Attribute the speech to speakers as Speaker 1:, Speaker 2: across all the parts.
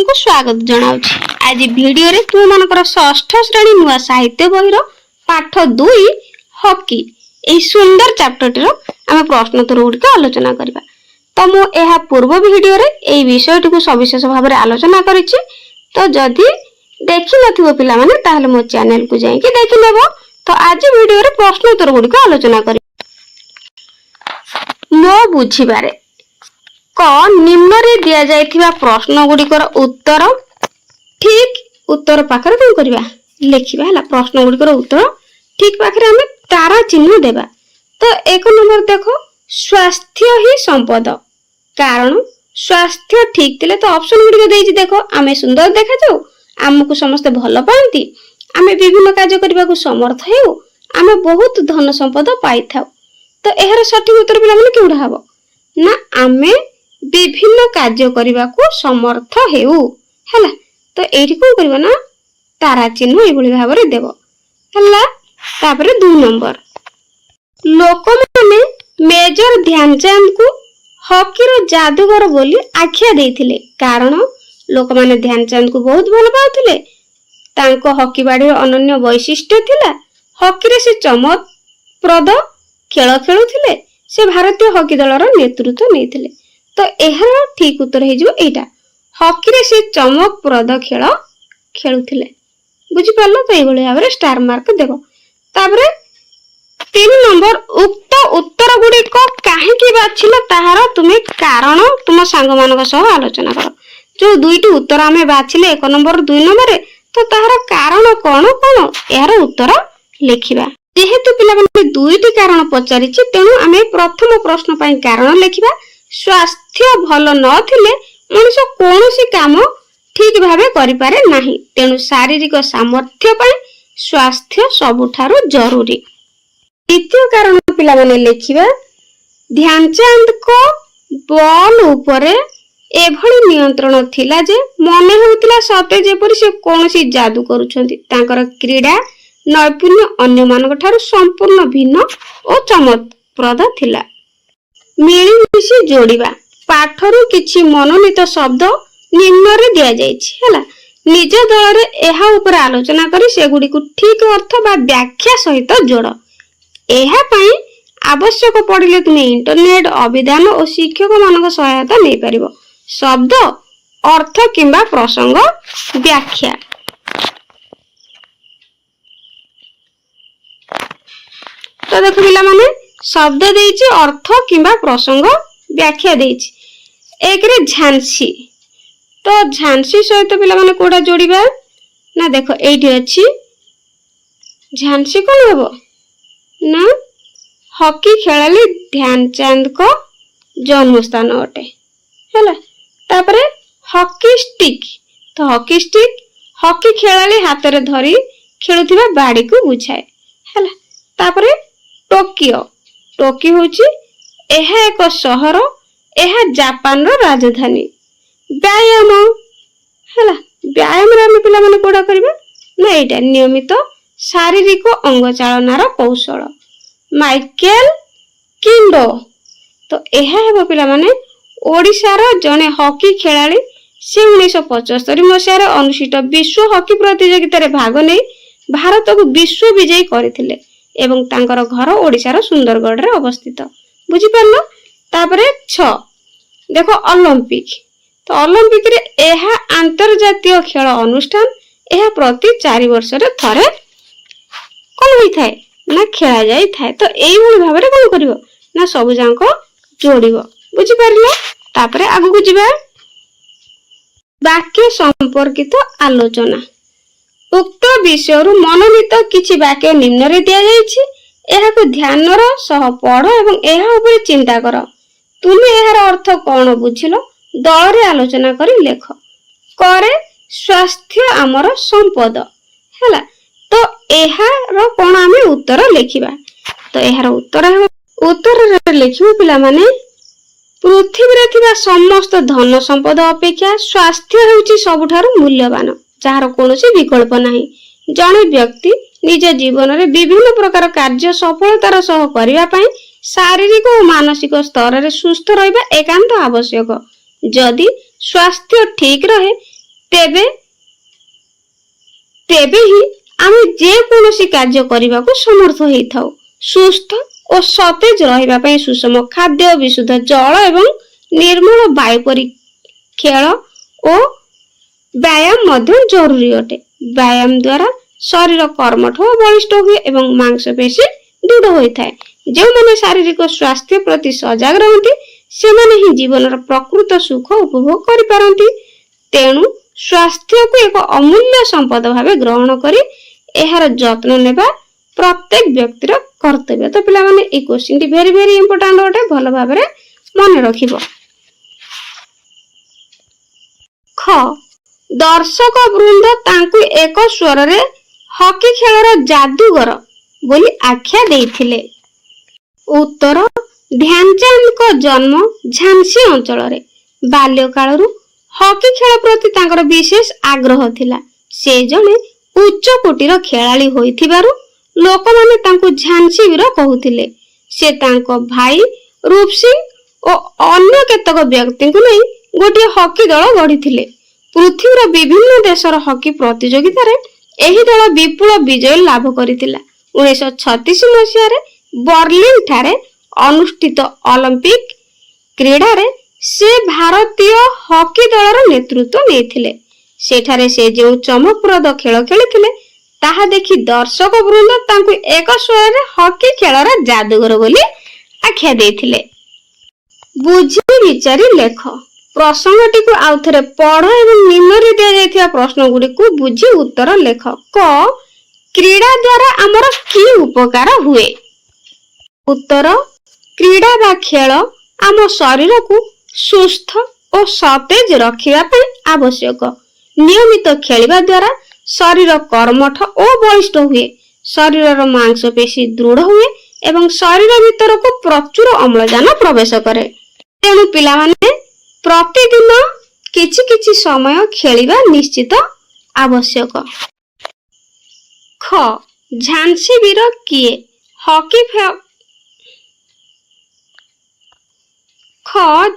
Speaker 1: आपनको स्वागत जनाउछि। आज वीडियो रे तुम मानकर षष्ठ श्रेणी नुआ साहित्य बहिर पाठ 2 हॉकी ए सुंदर चैप्टर रो आमे प्रश्न उत्तर गुडी आलोचना करबा। तो मो एहा पूर्व वीडियो रे ए विषय को सविशेष भाव में आलोचना करिछि। तो जदि देखि नथिबो पिला माने ताहले मो चैनल को जाई कि देखि लेबो। तो आज वीडियो रे प्रश्न उत्तर गुडी आलोचना करि मो बुझिबारे क निम्न रे दिया जाइथिबा प्रश्न गुडीकर उत्तर ठीक उत्तर पाखर कोन करबा लेखिबा हला। प्रश्न गुडीकर उत्तर ठीक पाखर हमें तारा चिन्ह देबा। तो एक नंबर देखो स्वास्थ्य ही संपद, कारण स्वास्थ्य ठीक थिले तो ऑप्शन गुडी देइछि देखो आमे सुंदर देखा जाऊ, हमकु समस्त भल पांती, आमे विभिन्न कार्य करबा को समर्थ हेउ, आमे बहुत धन संपद पाई थाउ। तो एहर सठिक उत्तर पिला माने केउडा हबो ना आमे विभिन्न कार्य करबा को समर्थ हेउ हला। तो एठी कोन करबा ना तारा चिन्ह एभली भाव रे देबो हला। तापरे 2 नंबर लोक माने मेजर ध्यानचंद को हॉकी रो जादूगर बोली आख्या देथिले, कारण लोक माने ध्यानचंद को बहुत भल पाउथिले। तांको हॉकी बाड़ी अनन्य वैशिष्ट्य थिला। हॉकी रे से चमकप्रद खेल खेलुथिले, से भारतीय हॉकी दलर नेतृत्व नेथिले। तो एहर ठीक उत्तर हे जो एटा हॉकी रे से चमकप्रद खेल खेलुथिले। बुझि पालो। तो एभली भाबरे स्टार मार्क देबो। तापरे 3 नंबर उक्त उत्तर गुडी को काहे की बाछिलो ताहार तुमे कारण तुम सांग मानक सह आलोचना करो। जो दुईटी उत्तर आमे बाछिले 1 नंबर 2 नंबर रे, तो ताहार कारण कोन कोन एहर उत्तर लेखिबा। जेहेतु पिला माने दुईटी कारण पचारिछि, तेनु आमे प्रथम प्रश्न पई कारण लेखिबा। स्वास्थ्य भल न थिले मनुष्य कोनोसी काम ठीक भाबे करि पारे नाही, तेनु शारीरिक सामर्थ्य पई स्वास्थ्य सबुठारु जरूरी। द्वितीय कारण पिला माने लेखिबा ध्यानचंद को बॉल ऊपरे एभली नियंत्रण थिला जे मने होतिला सते जेपरि से कोनोसी जादू करूछंती। तांकर क्रीडा नैपुण्य अन्य मानक ठारु संपूर्ण भिन्न और चमकप्रद थिला। मिलीमिशी जोड़िबा पाठरु किछि मनोनीत शब्द निम्न रे दिया जाइछि हला। निज दल रे एहा ऊपर आलोचना करी से गुडी को ठीक अर्थ बा व्याख्या सहित जोड़। एहा पई आवश्यक पड़िले तुमे इंटरनेट अभिधान और शिक्षक मानक सहायता नै परिबो। शब्द अर्थ किंबा प्रसंग व्याख्या। तो देखो पिला माने शब्द देइछि अर्थ किंबा प्रसंग व्याख्या देइछि। एक रे झांसी, तो झांसी सहित पिला माने कोडा जोड़िबा ना देखो एठी अछि झांसी कोन हबो ना हॉकी खेलाली ध्यानचंद को जन्म स्थान अटे हला। तापरे हॉकी स्टिक, तो हॉकी स्टिक हॉकी खेलाली हाथ रे धरी खेलुथिबा बाड़ी को बुझाए हला। तापरे टोकियो, टोकियो होची एहा एक शहर, एहा जापान रो राजधानी। व्यायाम हला, व्यायाम रे हम पिला माने कोडा करबा ना एटा नियमित शारीरिक अंग चालनार कौशल। माइकेल किंडो, तो एहा हेबो पिला माने ओडिसा रो जने हॉकी खेलाड़ी। से 1975 मसिया रे अनुष्ठित विश्व हॉकी प्रतियोगिता रे भाग नै भारत को विश्व विजयी करथिले एवं तांकर घर ओडिसा रो सुंदरगढ़ रे अवस्थित। बुझि परलो। तापरे 6 देखो ओलंपिक, तो ओलंपिक रे एहा अंतर्जातीय खेल अनुष्ठान। एहा प्रति 4 वर्ष रे थरे कोन होई थाए ना खेला जाई थाए। तो एई भली भाव रे कोन करिवो ना सब जांको जोड़िवो। बुझि परलो। तापरे आगु को जिबा वाक्य संपर्कित आलोचना। उक्त विषय रु मनोनीत किछि वाक्य निम्न रे दिया जाइछि। एहा को ध्यान रो सह पढ़ एवं एहा ऊपर चिंता कर। तुमे एहार अर्थ कोन बुझिलो दल रे आलोचना करी लेख। करे स्वास्थ्य आमर संपद हला। तो एहार कोन आमे उत्तर लेखिबा। तो एहार उत्तर रे लेखिबो पिला माने पृथ्वी रे थिबा समस्त धन संपद अपेक्षा स्वास्थ्य हेउची सबुठारु मूल्यवान, जार कोनोसी विकल्प नाही। जणे व्यक्ति निज जीवन रे विभिन्न प्रकार कार्य सफलतार सह करिवा पई शारीरिक और मानसिक स्तर रे सुस्थ रहिबा एकांत आवश्यक। जदि स्वास्थ्य ठीक रहे ତେବେ ହିଁ ଆମେ ଯେକୌଣସି କାର୍ଯ୍ୟ କରିବାକୁ ସମର୍ଥ ହେଇଥାଉ। ସୁସ୍ଥ ଓ ସତେଜ ରହିବା ପାଇଁ ସୁଷମ ଖାଦ୍ୟ, ବିଶୁଦ୍ଧ ଜଳ ଏବଂ ନିର୍ମଳ ବାୟୁ ପରି ଖେଳ ଓ ବ୍ୟାୟାମ ମଧ୍ୟ ଜରୁରୀ ଅଟେ। ବ୍ୟାୟାମ ଦ୍ୱାରା ଶରୀର କର୍ମଠ ଓ ବଳିଷ୍ଠ ହୁଏ ଏବଂ ମାଂସପେଶୀ ଦୃଢ ହୋଇଥାଏ। ଯେଉଁମାନେ ଶାରୀରିକ ସ୍ୱାସ୍ଥ୍ୟ ପ୍ରତି ସଜାଗ ରହନ୍ତି ସେମାନେ ହିଁ ଜୀବନର ପ୍ରକୃତ ସୁଖ ଉପଭୋଗ କରିପାରନ୍ତି। ତେଣୁ ସ୍ୱାସ୍ଥ୍ୟକୁ ଏକ ଅମୂଲ୍ୟ ସମ୍ପଦ ଭାବେ ଗ୍ରହଣ କରି ଏହାର ଯତ୍ନ ନେବା ପ୍ରତ୍ୟେକ ବ୍ୟକ୍ତିର କର୍ତ୍ତବ୍ୟ। ତ ପିଲାମାନେ ଏଇ କ୍ୱେଶ୍ଚିନଟି ଭେରି ଇମ୍ପୋର୍ଟାଣ୍ଟ ଅଟେ, ଭଲ ଭାବରେ ମନେ ରଖିବ। ଖ ଦର୍ଶକ ବୃନ୍ଦ ତାଙ୍କୁ ଏକ ସ୍ୱରରେ ହକି ଖେଳର ଯାଦୁଗର ବୋଲି ଆଖ୍ୟା ଦେଇଥିଲେ। ଉତ୍ତର ଧ୍ୟାନଚାନ୍ଦଙ୍କ ଜନ୍ମ ଝାନ୍ସୀ ଅଞ୍ଚଳରେ। ବାଲ୍ୟକାଳରୁ ହକି ଖେଳ ପ୍ରତି ତାଙ୍କର ବିଶେଷ ଆଗ୍ରହ ଥିଲା। ସେ ଜଣେ ଉଚ୍ଚ କୋଟିର ଖେଳାଳି ହୋଇଥିବାରୁ ଲୋକମାନେ ତାଙ୍କୁ ଝାନ୍ସୀ ବୀର କହୁଥିଲେ। ସେ ତାଙ୍କ ଭାଇ ରୂପ ସିଂ ଓ ଅନ୍ୟ କେତେକ ବ୍ୟକ୍ତିଙ୍କୁ ନେଇ ଗୋଟିଏ ହକି ଦଳ ଗଢିଥିଲେ। ପୃଥିବୀର ବିଭିନ୍ନ ଦେଶର ହକି ପ୍ରତିଯୋଗିତାରେ ଏହି ଦଳ ବିପୁଳ ବିଜୟ ଲାଭ କରିଥିଲା। 1936 ମସିହାରେ ବର୍ଲିନ ଠାରେ ଅନୁଷ୍ଠିତ ଅଲିମ୍ପିକ କ୍ରୀଡାରେ ସେ ଭାରତୀୟ ହକି ଦଳର ନେତୃତ୍ୱ ନେଇଥିଲେ। ସେଠାରେ ସେ ଯେଉଁ ଚମକପ୍ରଦ ଖେଳ ଖେଳିଥିଲେ ତାହା ଦେଖି ଦର୍ଶକ ବୃନ୍ଦ ତାଙ୍କୁ ଏକ ସ୍ୱରରେ ହକି ଖେଳର ଯାଦୁଗର ବୋଲି ଆଖ୍ୟା ଦେଇଥିଲେ। ବୁଝି ବିଚାରି ଲେଖ। ପ୍ରସଙ୍ଗଟିକୁ ଆଉଥରେ ପଢ ଏବଂ ନିମ୍ନରେ ଦିଆଯାଇଥିବା ପ୍ରଶ୍ନ ଗୁଡିକୁ ବୁଝି ଉତ୍ତର ଲେଖ। କ କ୍ରୀଡା ଦ୍ୱାରା ଆମର କି ଉପକାର ହୁଏ? ଉତ୍ତର କ୍ରୀଡା ବା ଖେଳ ଆମ ଶରୀରକୁ ସୁସ୍ଥ ଓ ସତେଜ ରଖିବା ପାଇଁ ଆବଶ୍ୟକ। ନିୟମିତ ଖେଳିବା ଦ୍ୱାରା ଶରୀର କର୍ମଠ ଓ ବଳିଷ୍ଠ ହୁଏ। ଶରୀରର ମାଂସପେଶୀ ଦୃଢ ହୁଏ ଏବଂ ଶରୀର ଭିତରକୁ ପ୍ରଚୁର ଅମ୍ଳଜାନ ପ୍ରବେଶ କରେ। ତେଣୁ ପିଲାମାନେ ପ୍ରତିଦିନ କିଛି କିଛି ସମୟ ଖେଳିବା ନିଶ୍ଚିତ ଆବଶ୍ୟକ। ଖ ଝାନ୍ସୀ ବୀର କିଏ?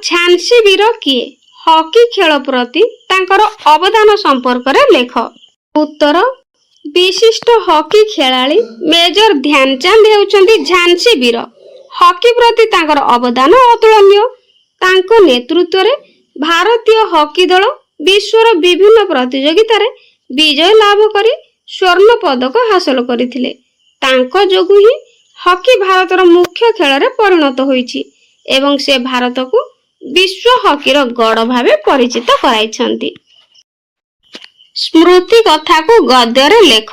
Speaker 1: ଝାନ୍ସୀ ବୀର କିଏ? ହକି ଖେଳ ପ୍ରତି ତାଙ୍କର ଅବଦାନ ସମ୍ପର୍କରେ ଲେଖ। ଉତ୍ତର ବିଶିଷ୍ଟ ହକି ଖେଳାଳି ମେଜର ଧ୍ୟାନଚାନ୍ଦ ହେଉଛନ୍ତି ଝାନ୍ସୀ ବୀର। ହକି ପ୍ରତି ତାଙ୍କର ଅବଦାନ ଅତୁଳନୀୟ। ତାଙ୍କ ନେତୃତ୍ୱରେ ଭାରତୀୟ ହକି ଦଳ ବିଶ୍ୱର ବିଭିନ୍ନ ପ୍ରତିଯୋଗିତାରେ ବିଜୟ ଲାଭ କରି ସ୍ୱର୍ଣ୍ଣ ପଦକ ହାସଲ କରିଥିଲେ। ତାଙ୍କ ଯୋଗୁଁ ହିଁ ହକି ଭାରତର ମୁଖ୍ୟ ଖେଳରେ ପରିଣତ ହୋଇଛି ଏବଂ ସେ ଭାରତକୁ ବିଶ୍ୱ ହକିର ଗଡ଼ ଭାବେ ପରିଚିତ କରାଇଛନ୍ତି। ସ୍ମୃତି କଥାକୁ ଗଦ୍ୟରେ ଲେଖ।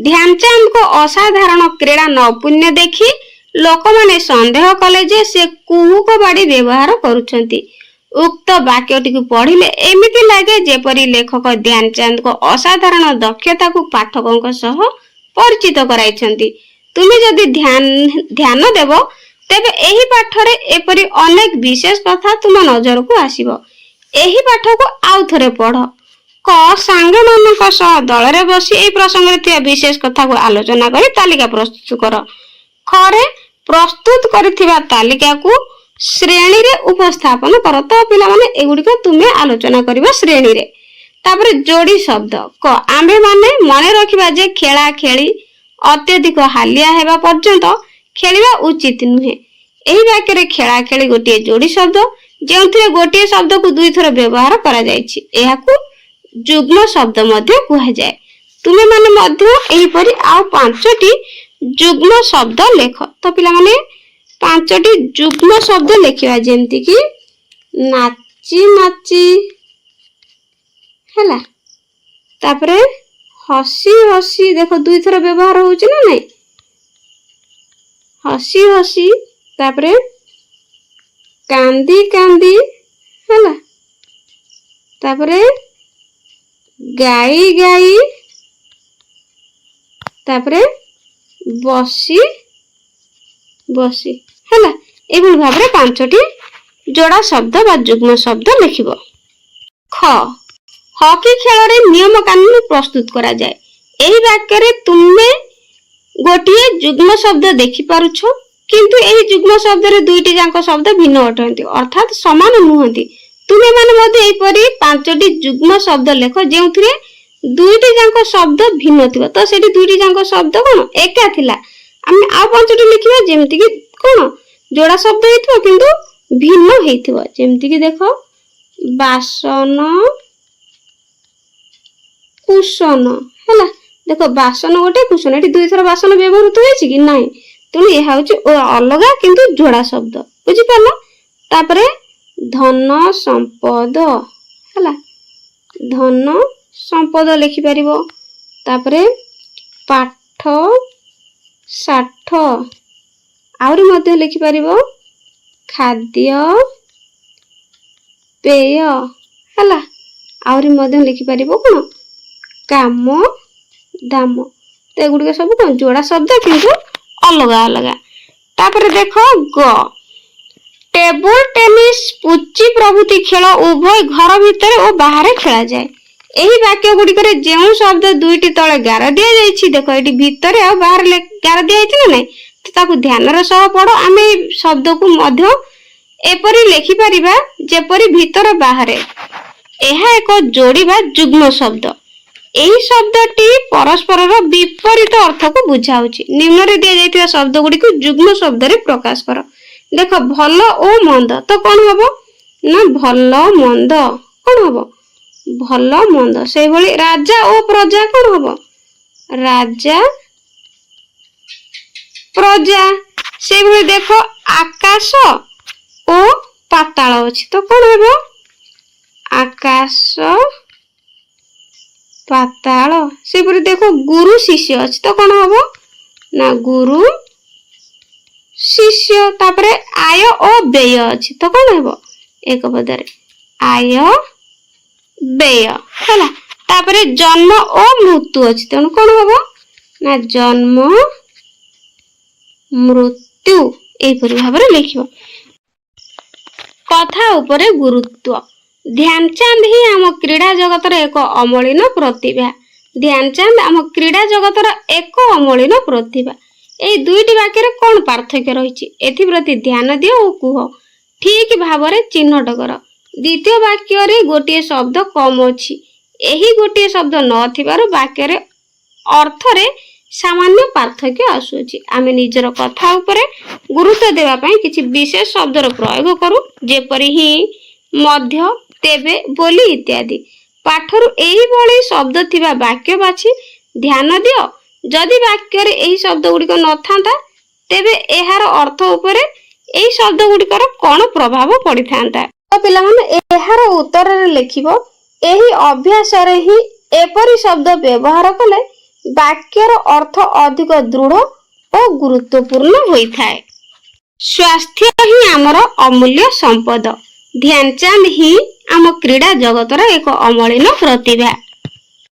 Speaker 1: ଧ୍ୟାନଚାନ୍ଦଙ୍କ ଅସାଧାରଣ କ୍ରୀଡ଼ା ନୈପୁଣ୍ୟ ଦେଖି ଲୋକମାନେ ସନ୍ଦେହ କଲେ ଯେ ସେ କୁହୁକ ବାଡ଼ି ବ୍ୟବହାର କରୁଛନ୍ତି। ଉକ୍ତ ବାକ୍ୟଟିକୁ ପଢିଲେ ଏମିତି ଲାଗେ ଯେପରି ଲେଖକ ଧ୍ୟାନଚାନ୍ଦଙ୍କ ଅସାଧାରଣ ଦକ୍ଷତାକୁ ପାଠକଙ୍କ ସହ ପରିଚିତ କରାଇଛନ୍ତି। ତୁମେ ଯଦି ଧ୍ୟାନ ଦେବ ତେବେ ଏହି ପାଠରେ ଏପରି ଅନେକ ବିଶେଷ କଥା ତୁମ ନଜରକୁ ଆସିବ। ଏହି ପାଠକୁ ଆଉ ଥରେ ପଢ। କ ସାଙ୍ଗମାନଙ୍କ ସହ ଦଳରେ ବସି ଏହି ପ୍ରସଙ୍ଗରେ ଥିବା ବିଶେଷ କଥାକୁ ଆଲୋଚନା କରି ତାଲିକା ପ୍ରସ୍ତୁତ କର। ଖରେ ପ୍ରସ୍ତୁତ କରିଥିବା ତାଲିକାକୁ ଶ୍ରେଣୀରେ ଉପସ୍ଥାପନ କର। ତ ପିଲାମାନେ ଏଗୁଡିକ ତୁମେ ଆଲୋଚନା କରିବା ଶ୍ରେଣୀରେ। ତାପରେ ଯୋଡି ଶବ୍ଦ। କ ଆମ୍ଭେମାନେ ମନେ ରଖିବା ଯେ ଖେଳା ଖେଳି ଅତ୍ୟଧିକ ହାଲିଆ ହେବା ପର୍ଯ୍ୟନ୍ତ ଖେଳିବା ଉଚିତ ନୁହେଁ। ଏହି ବାକ୍ୟରେ ଖେଳା ଖେଳି ଗୋଟିଏ ଯୋଡି ଶବ୍ଦ ଯେଉଁଥିରେ ଗୋଟିଏ ଶବ୍ଦକୁ ଦୁଇଥର ବ୍ୟବହାର କରାଯାଇଛି। ଏହାକୁ ଯୁଗ୍ମ ଶବ୍ଦ ମଧ୍ୟ କୁହାଯାଏ। ତୁମେ ମାନେ ମଧ୍ୟ ଏହିପରି ଆଉ 5ଟି ଯୁଗ୍ମ ଶବ୍ଦ ଲେଖ। ତ ପିଲାମାନେ 5ଟି ଯୁଗ୍ମ ଶବ୍ଦ ଲେଖିବା, ଯେମିତି କି ନାଚି ନାଚି ହେଲା। ତାପରେ ହସି ହସି, ଦେଖ ଦୁଇଥର ବ୍ୟବହାର ହଉଛି ନା ନାଇଁ, ହସି ହସି। ତାପରେ କାନ୍ଦି କାନ୍ଦି ହେଲା। ତାପରେ ଗାଇ ଗାଇ। ତାପରେ ବସି ବସି ହେଲା। ଏଭଳି ଭାବରେ 5ଟି ଯୋଡା ଶବ୍ଦ ବା ଯୁଗ୍ମ ଶବ୍ଦ ଲେଖିବ। ଖ ହକି ଖେଳରେ ନିୟମ କାନୁନ ପ୍ରସ୍ତୁତ କରାଯାଏ। ଏହି ବାକ୍ୟରେ ତୁମେ ଗୋଟିଏ ଯୁଗ୍ମ ଶବ୍ଦ ଦେଖିପାରୁଛ, କିନ୍ତୁ ଏହି ଯୁଗ୍ମ ଶବ୍ଦରେ ଦୁଇଟି ଯାକ ଶବ୍ଦ ଭିନ୍ନ ଅଟନ୍ତି, ଅର୍ଥାତ୍ ସମାନ ନୁହନ୍ତି। तुमे माने मध्य एपरी 5टी जुग्म शब्द लेख जेउथिरे दुईटी जांक शब्द भिन्न थिबो। तो सेठी दुईटी जांक शब्द कोन एका थिला, आमे आ 5टी लिखिबा जेमति कि कोन जोड़ा शब्द हेथिबो किंतु भिन्न हेथिबो। जेमति कि देखो बासन कुशन हैला, देखो बासन गोटे कुशन, एठी दुई थर बासन व्यवहृत होइछि कि नाही, तेणु यह हूँ अलग किंतु जोड़ा शब्द बुझिपार। तापरे धन संपद है, धन संपद लिखिपर। तापरे पाठ साठ आउरी मध्य लिखिपर खाद्य पेय है, आउरी मध्य लिखिपर कौन काम दाम। तो एगुड़िक सब कौन जोड़ा शब्द किंतु अलग अलग। तापर देखो ग टेबल टेनिस पुची प्रभृति खेल उभय घर भितर और बाहर खेला जाए। एही वाक्य गुड़िकर जो शब्द दुईटी तले गार दि जाइछि, देखो ये भितर और बाहर गार दि जाइछि ना नहीं, तो ताकू ध्यान सह पढ़। आम शब्द को मध्य एपरी लिखि परिबा जेपरी भितर बाहर। यह एक जोड़ीबा जुग्म शब्द। एही शब्दटी परस्पर विपरीत अर्थ को बुझाउछि। निम्न रे दिया जाइतिबा शब्द गुडी को जुग्म शब्द रे प्रकाश कर। देखो भल ओ मंद, तो कौन हबो ना भल मंद कौन हबो भल मंद। से भली राजा ओ प्रजा कौन हबो राजा प्रजा। से भली देखो आकाश ओ पाताल अछि, तो कौन हबो आकाश पाताल। से परी देखो गुरु शिष्य अछि, तो कौन हबो ना गुरु शिष्य। तापरे आय और व्यय अछि, तो कौन हबो एक पदरे आय व्यय हैला। तापरे जन्म और मृत्यु अछि, तेणु कौन हबो ना जन्म मृत्यु। एपरि भाबरे लिखिबो। कथा उपरे गुरुत्व। ध्यानचंद ही आम क्रीड़ा जगतर एक अमलिन प्रतिभा। ध्यानचंद आम क्रीड़ा जगतर एक अमलिन प्रतिभा। ए दुईटी वाक्य रे कोन पार्थक्य रहिछि एथि प्रति ध्यान दियो ओ कुह। ठीक भाबरे चिन्हट कर। द्वितीय वाक्य रे गोटे शब्द कम अछि। एही गोटे शब्द न थिबार वाक्य रे अर्थ रे सामान्य पार्थक्य आसुछि। आमे निजर कथा उपरे गुरुत्व देवा पई किछि विशेष शब्दर प्रयोग करू, जेपरि ही मध्य तेबे बोली इत्यादि। पाठरु एही भली शब्द थिबा वाक्य बाछि ध्यान दियो। जदि वाक्य रे एही शब्द गुडिक न थांता तेबे एहार अर्थ उपरे एही शब्द गुडिकर कोन प्रभाव पड़ी थांता। तो पिला माने एहार उत्तर रे लिखिबो। एही अभ्यास रे ही एपरि शब्द व्यवहार कले वाक्यर अर्थ अधिक दृढ़ और गुरुत्वपूर्ण होई थाए। स्वास्थ्य ही आमर अमूल्य संपद। ध्यानचंद ही आम क्रीड़ा जगतर एक अमलिन प्रतिभा।